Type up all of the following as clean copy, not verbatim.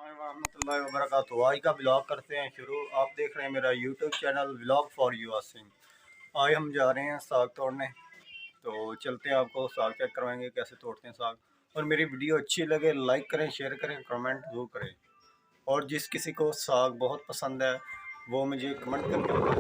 रहमतुल्लाहि व बरकातुहू। आज का ब्लॉग करते हैं शुरू। आप देख रहे हैं मेरा YouTube channel vlog for you Asim. आज हम जा रहे हैं साग तोड़ने, तो चलते हैं, आपको साग चेक करवाएंगे कैसे तोड़ते हैं साग। और मेरी वीडियो अच्छी लगे लाइक करें, शेयर करें, कमेंट जरूर करें। और जिस किसी को साग बहुत पसंद है वो मुझे कमेंट करके बताएं।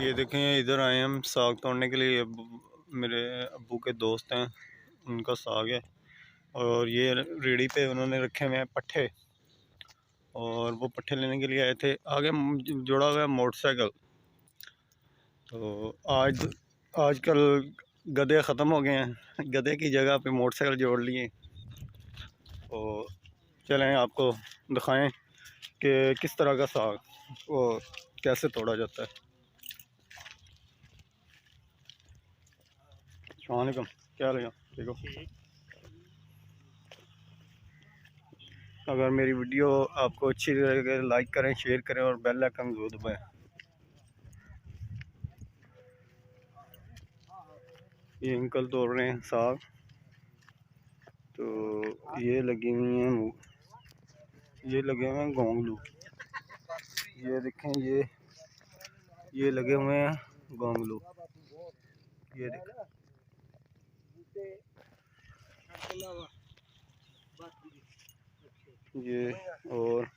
ये देखें, इधर आए हम साग तोड़ने के लिए। मेरे अब्बू के दोस्त हैं, उनका साग है। और ये रेडी पे उन्होंने रखे हुए हैं पट्ठे, और वो पट्ठे लेने के लिए आए थे। आगे जुड़ा हुआ है मोटरसाइकिल। तो आजकल गधे ख़त्म हो गए हैं, गधे की जगह पे मोटरसाइकिल जोड़ लिए। तो चलें आपको दिखाएं कि किस तरह का साग वो कैसे तोड़ा जाता है। अस्सलाम वालेकुम, क्या लगा ठीक हो? अगर मेरी वीडियो आपको अच्छी लगे लाइक करें, शेयर करें और बेल आइकन जरूर दबाएं। ये अंकल तोड़ रहे हैं साग। तो ये लगी हुई हैं, ये लगे हुए हैं गोंगलू। ये देखें, ये लगे हुए हैं गोंगलू। ये देखें, ये और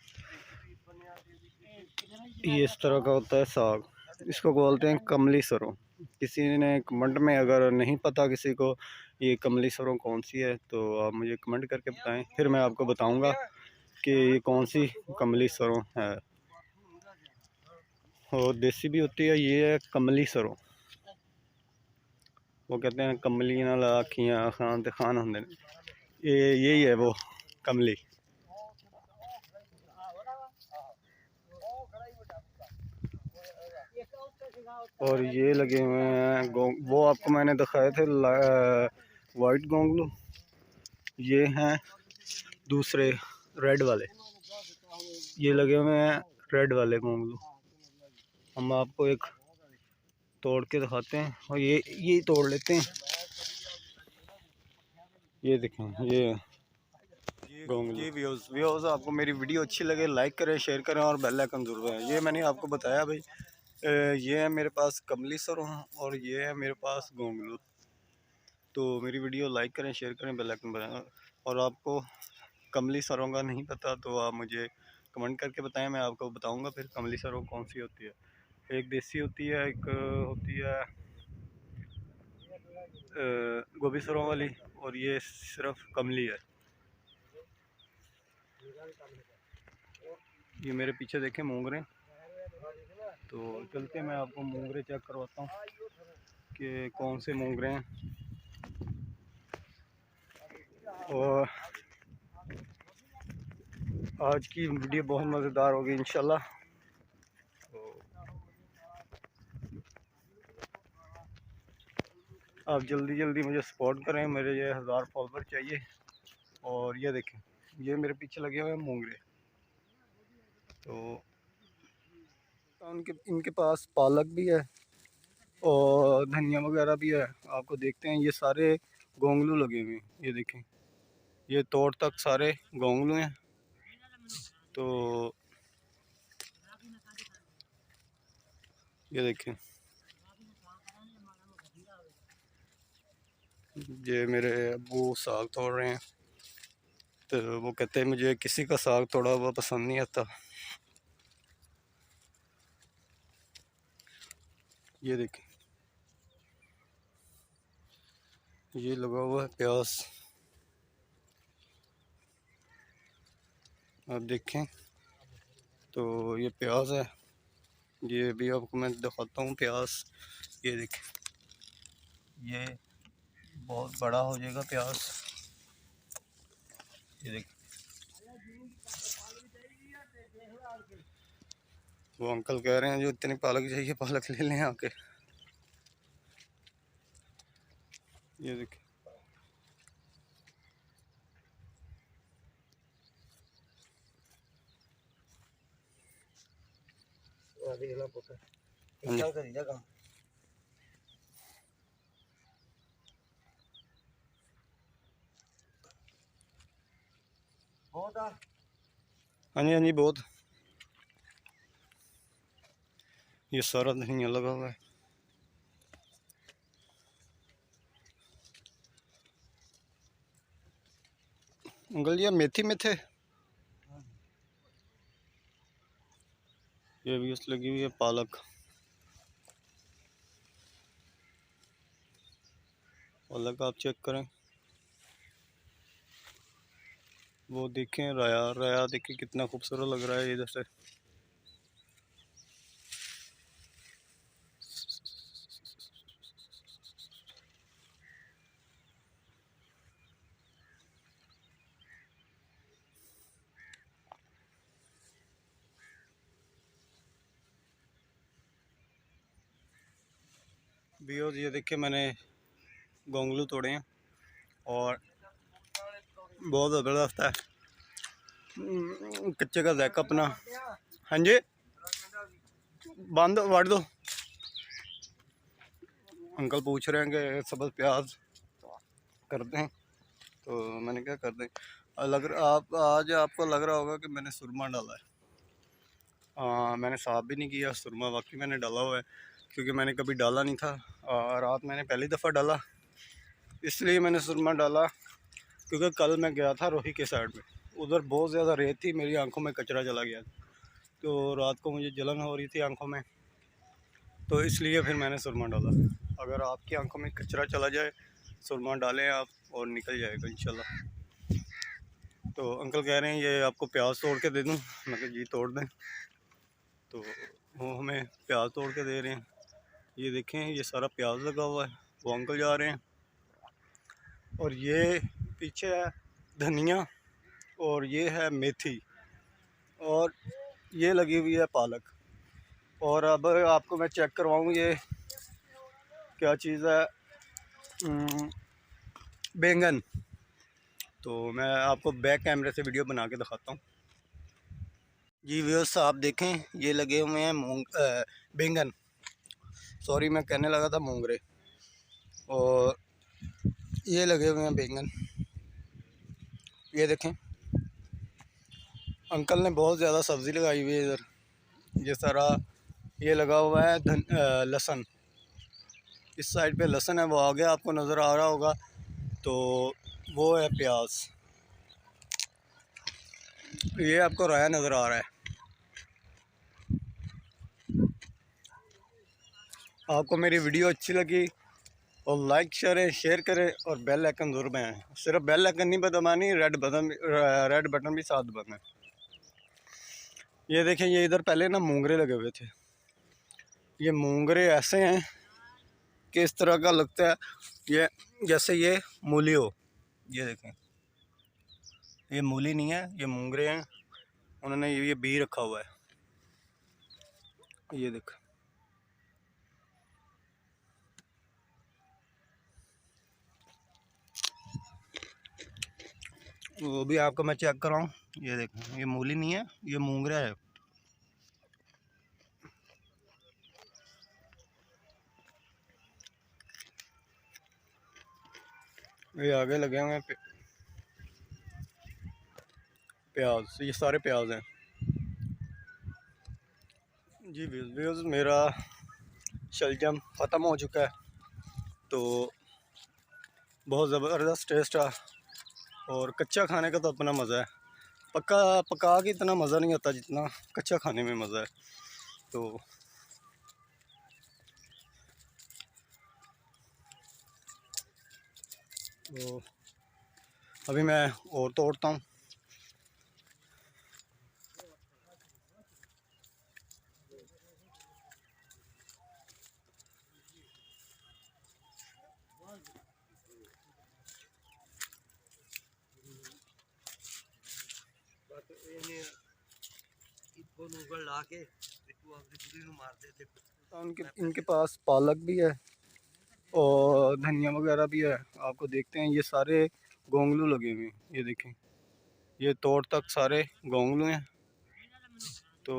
ये इस तरह का होता है साग। इसको बोलते हैं कमली सरों। किसी ने कमेंट में, अगर नहीं पता किसी को ये कमली सरों कौन सी है, तो आप मुझे कमेंट करके बताएं, फिर मैं आपको बताऊंगा कि ये कौन सी कमली सरों है। और देसी भी होती है। ये है कमली सरों। वो कहते हैं कमली नाल आखियां खान ते खान होंदे ने। ये यही है वो कमली। और ये लगे हुए हैं वो आपको मैंने दिखाए थे वाइट गोंगलू। ये हैं दूसरे रेड वाले, ये लगे हुए हैं रेड वाले गोंगलू। हम आपको एक तोड़ के दिखाते हैं, और ये तोड़ लेते हैं। ये देखें, ये व्यूज़ आपको मेरी वीडियो अच्छी लगे लाइक करें, शेयर करें और बेल आइकन जरूर दबाएं। ये मैंने आपको बताया भाई, ये है मेरे पास कमली सरों और ये है मेरे पास गोंगलू। तो मेरी वीडियो लाइक करें, शेयर करें, बेल आइकन दबाएं। और आपको कमली सरों का नहीं पता तो आप मुझे कमेंट करके बताएं, मैं आपको बताऊंगा फिर कमली सरों कौन सी होती है। एक देसी होती है, एक होती है गोभी सरों वाली, और ये सिर्फ कमली है। ये मेरे पीछे देखें मोंगरे। तो चलते मैं आपको मोंगरे चेक करवाता हूँ कि कौन से मोंगरे हैं। और आज की वीडियो बहुत मज़ेदार होगी इंशाल्लाह। तो आप जल्दी जल्दी मुझे सपोर्ट करें, मेरे ये 1000 फॉलोवर चाहिए। और ये देखें, ये मेरे पीछे लगे हुए हैं मोंगरे। तो इनके पास पालक भी है और धनिया वगैरह भी है। आपको देखते हैं, ये सारे गोंगलू लगे हुए हैं। ये देखें, ये तोड़ तक सारे गोंगलू हैं। तो ये देखें, ये मेरे अब्बू साग तोड़ रहे हैं। तो वो कहते हैं मुझे किसी का साग तोड़ा हुआ पसंद नहीं आता। ये देखें, ये लगा हुआ है प्याज। आप देखें, तो ये प्याज है। ये भी आपको मैं दिखाता हूँ प्याज। ये देखें, ये बहुत बड़ा हो जाएगा प्याज। ये देख, वो अंकल कह रहे हैं जो इतनी पालक चाहिए पालक ले लें आके। ये देखिए हाँ जी हाँ जी बहुत। ये सारा धनिया लगा हुआ है। अंकल जी मेथी में थे। ये भी लगी हुई है पालक। पालक आप चेक करें, वो देखें राया राया देखिए कितना खूबसूरत लग रहा है इधर से। व्यूअर्स ये देखिए मैंने गोंगलू तोड़े हैं और बहुत ज़बरदस्त है। कच्चे का जायका अपना। हाँ जी बंद वाड़ दो। अंकल पूछ रहे हैं कि सब्ज़ प्याज करते हैं, तो मैंने क्या कर दें। लग आप आज आपको लग रहा होगा कि मैंने सुरमा डाला है। मैंने साफ भी नहीं किया सुरमा, वाकई मैंने डाला हुआ है क्योंकि मैंने कभी डाला नहीं था। रात मैंने पहली दफ़ा डाला, इसलिए मैंने सुरमा डाला क्योंकि कल मैं गया था रोही के साइड में, उधर बहुत ज़्यादा रेत थी, मेरी आंखों में कचरा चला गया तो रात को मुझे जलन हो रही थी आंखों में, तो इसलिए फिर मैंने सुरमा डाला। अगर आपकी आंखों में कचरा चला जाए सुरमा डालें आप और निकल जाएगा इंशाल्लाह। तो अंकल कह रहे हैं ये आपको प्याज तोड़ के दे दूं, मैं कहा जी तोड़ दें। तो वो हमें प्याज तोड़ के दे रहे हैं। ये देखें ये सारा प्याज लगा हुआ है, वो अंकल जा रहे हैं। और ये पीछे है धनिया और ये है मेथी और ये लगी हुई है पालक। और अब आपको मैं चेक करवाऊँ ये क्या चीज़ है, बैंगन। तो मैं आपको बैक कैमरे से वीडियो बना के दिखाता हूँ। जी व्यूअर्स आप देखें ये लगे हुए हैं बैंगन, सॉरी मैं कहने लगा था मोंगरे। और ये लगे हुए हैं बैंगन, ये देखें अंकल ने बहुत ज़्यादा सब्ज़ी लगाई हुई है इधर। ये सारा ये लगा हुआ है लहसुन, इस साइड पे लहसुन है, वो आगे आपको नज़र आ रहा होगा, तो वो है प्याज। ये आपको राया नज़र आ रहा है। आपको मेरी वीडियो अच्छी लगी और लाइक शेयर करें और बेल आइकन ज़रूर दबाएं। सिर्फ बेल आइकन नहीं दबानी, रेड बटन भी साथ दबाना। ये देखें ये इधर पहले ना मूंगरे लगे हुए थे। ये मूंगरे ऐसे हैं कि इस तरह का लगता है ये जैसे ये मूली हो। ये देखें ये मूली नहीं है, ये मूंगरे हैं, उन्होंने ये बी रखा हुआ है। ये देख वो भी आपको मैं चेक कराऊँ। ये देखें ये मूली नहीं है, ये मूंगरा है। ये आगे लगे हुए हैं प्याज, ये सारे प्याज हैं। जी व्यूज़ मेरा शलजम ख़त्म हो चुका है, तो बहुत ज़बरदस्त टेस्ट है और कच्चा खाने का तो अपना मज़ा है। पका के इतना मज़ा नहीं आता जितना कच्चा खाने में मज़ा है। तो अभी मैं और तोड़ता हूँ। इनके पास पालक भी है और धनिया वगैरह भी है। आपको देखते हैं ये सारे गोंगलू लगे हुए हैं, ये देखें, ये तोड़ तक सारे गोंगलू हैं। तो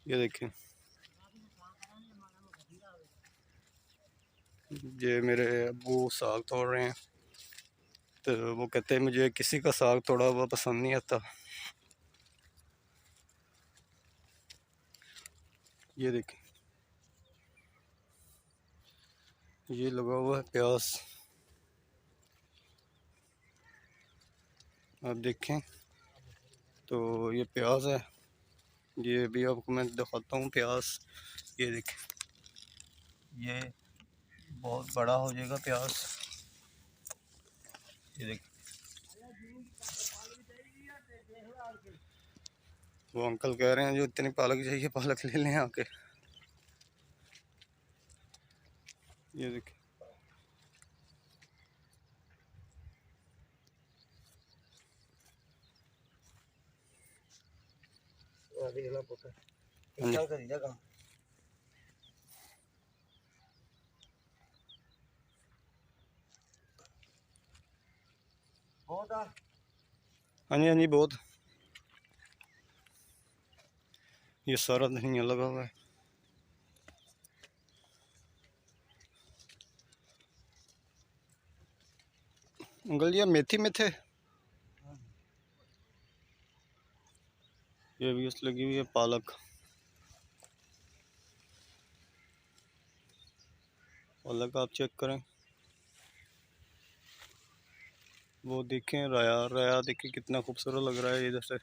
ये देखें, ये मेरे अब्बू साग तोड़ रहे हैं। तो वो कहते हैं मुझे किसी का साग तोड़ा हुआ पसंद नहीं आता। ये देखें, ये लगा हुआ है प्याज, आप देखें। तो ये प्याज है, ये भी आपको मैं दिखाता हूँ प्याज। ये देखें, ये बहुत बड़ा हो जाएगा प्याज। ये देखें, वो अंकल कह रहे हैं जो इतनी पालक चाहिए पालक ले लें आके। ये देखें, हाँ जी हाँ जी बहुत। ये सारा धनिया लगा हुआ है। अंकल जी मेथी में थे, ये भी लगी हुई है पालक। पालक आप चेक करें, वो देखें राया, राया देखें कितना खूबसूरत लग रहा है इधर से।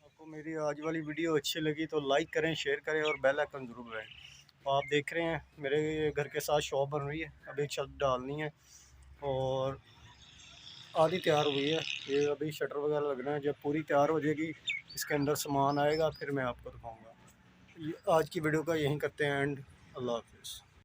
आपको मेरी आज वाली वीडियो अच्छी लगी तो लाइक करें, शेयर करें और बेल आइकन जरूर दबाएं। तो आप देख रहे हैं मेरे घर के साथ शॉप बन रही है, अभी छत डालनी है और आधी तैयार हुई है। ये अभी शटर वगैरह लगना है, जब पूरी तैयार हो जाएगी इसके अंदर सामान आएगा फिर मैं आपको दिखाऊंगा। आज की वीडियो का यहीं करते हैं एंड। अल्लाह हाफिज़।